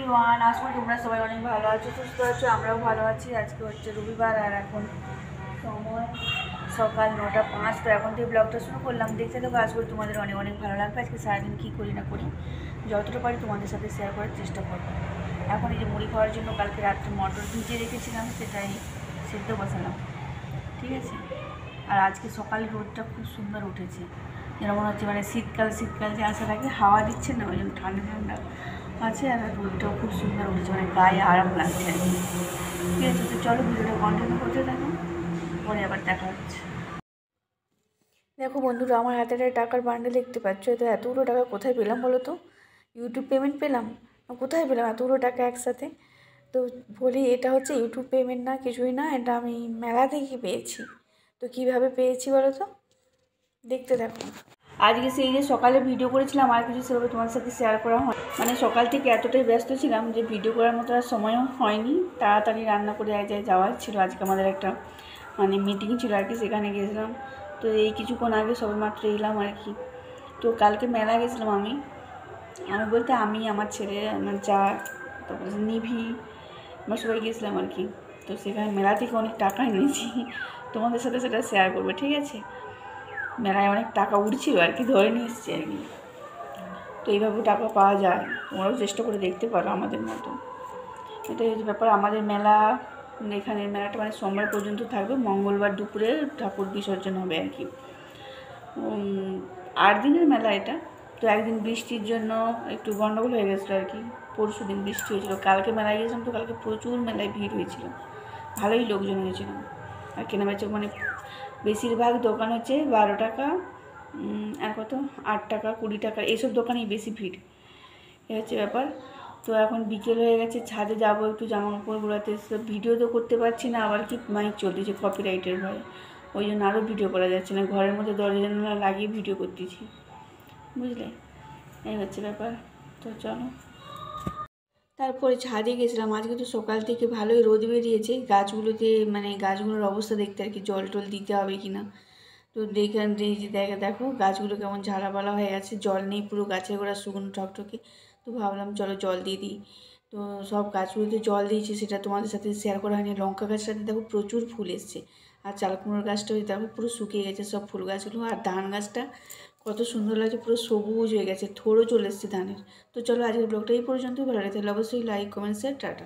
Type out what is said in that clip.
Everyone, আশা করি তোমরা সবাই অনেক ভালো আছো, সুস্থ আছো। আমরাও ভালো আছি। আজকে হচ্ছে রবিবার আর এখন সময় সকাল 9:05। তো এখন থেকে ব্লগটা শুরু করলাম। দেখতে থাকো, আশা করি তোমাদের অনেক অনেক ভালো লাগবে। আজকে সারাদিন কী করি না করি যতটা পারি তোমাদের সাথে শেয়ার করার চেষ্টা করবো। এখন এই যে মুড়ি খাওয়ার জন্য কালকে রাত্রে মটর ভিজিয়ে রেখেছিলাম, সেটাই সেদ্ধ বসালাম, ঠিক আছে। আর আজকে সকালে রোদটা খুব সুন্দর উঠেছে, যেন মনে হচ্ছে মানে শীতকাল যে আসার আগে হাওয়া দিচ্ছে না, ওই জন্য ঠান্ডা ঠান্ডা আছে। আর রোদটাও খুব সুন্দর উঠেছে, মানে গায়ে আরাম লাগছে আর কি। ঠিক আছে, তো চলো ভিডিওটা কন্টিনিউ করতে থাকো, পরে আবার দেখা হচ্ছে। দেখো বন্ধুরা, আমার হাতে একটা টাকার বান্ডেল দেখতে পাচ্ছ। তো এতগুলো টাকা কোথায় পেলাম বলো তো? ইউটিউব পেমেন্ট পেলাম? কোথায় পেলাম এতগুলো টাকা একসাথে? তো বলি, এটা হচ্ছে ইউটিউব পেমেন্ট না, কিছুই না, এটা আমি মেলা থেকে পেয়েছি। তো কীভাবে পেয়েছি বলো তো, দেখতে দেখো। আজকে সেই যে সকালে ভিডিও করেছিলাম, আর কিছু সেভাবে তোমার সাথে শেয়ার করা হয়, মানে সকাল থেকে এতটাই ব্যস্ত ছিলাম যে ভিডিও করার মতো আর সময়ও হয়নি। তাড়াতাড়ি রান্না করে এক জায়গায় যাওয়ার ছিল। আজকে আমাদের একটা মানে মিটিং ছিল আর কি, সেখানে গিয়েছিলাম। তো এই কিছুক্ষণ আগে সবেমাত্র এলাম আর কি। তো কালকে মেলা গেছিলাম আমি বলতে আমি, আমার ছেলে, আমার যা, তারপরে নিভি, আমরা সবাই গিয়েছিলাম আর কি। তো সেখানে মেলা থেকে অনেক টাকা এনেছি, তোমাদের সাথে সেটা শেয়ার করবো, ঠিক আছে। মেলায় অনেক টাকা উঠছিল আর কি, ধরে নিয়ে এসেছি আর কি। তো এইভাবেও টাকা পাওয়া যায়, তোমরাও চেষ্টা করে দেখতে পারো আমাদের মতো। এটাই হচ্ছে ব্যাপার। আমাদের মেলা, এখানে মেলাটা মানে সোমবার পর্যন্ত থাকবে, মঙ্গলবার দুপুরে ঠাকুর বিসর্জন হবে আর কি। 8 দিনের মেলা এটা। তো একদিন বৃষ্টির জন্য একটু গন্ডগোল হয়ে গেছিলো আর কি। পরশু দিন বৃষ্টি হয়েছিল, কালকে মেলায় গেছিলাম। তো কালকে প্রচুর মেলায় ভিড় হয়েছিল, ভালোই লোকজন হয়েছিল। আর কেনাবেচা মানে বেশিরভাগ দোকান হচ্ছে 12 টাকা, আর কত 8 টাকা 20 টাকা, এইসব দোকানেই বেশি ভিড়। এ হচ্ছে ব্যাপার। তো এখন বিকেল হয়ে গেছে, ছাদে যাবো একটু জামা কাপড়গুলোতে। ভিডিও তো করতে পারছি না, আবার কি মাইক চলতেছে কপিরাইটের ভয়ে, ওই জন্য আরও ভিডিও করা যাচ্ছে না। ঘরের মধ্যে দরজা জানালা লাগিয়ে ভিডিও করতেছি, বুঝলে। এই হচ্ছে ব্যাপার। তো চলো, তারপরে ছাদে গেছিলাম। আজকে তো সকাল থেকে ভালোই রোদ বেরিয়েছে, গাছগুলোতে মানে গাছগুলোর অবস্থা দেখতে আর কি, জল টল দিতে হবে কি না। তো দেখো গাছগুলো কেমন ঝাড়াপালা হয়ে গেছে, জল নেই, পুরো গাছের গোড়া শুকনো ঠকঠকে। তো ভাবলাম চলো জল দিয়ে দিই। তো সব গাছগুলোতে জল দিয়েছি, সেটা তোমাদের সাথে শেয়ার করা হয়নি। লঙ্কা গাছটাতে দেখো প্রচুর ফুল এসছে, আর চালকুমড়োর গাছটা দেখো পুরো শুকিয়ে গেছে সব ফুল গাছগুলো। আর ধান গাছটা কত সুন্দর লাগছে, পুরো সবুজ হয়ে গেছে, থোড়ও চলে এসছে ধানের। তো চলো আজকের ব্লগটা এই পর্যন্তই। ভালো লাগে তাহলে অবশ্যই লাইক, কমেন্ট, শেয়ার, টাটা।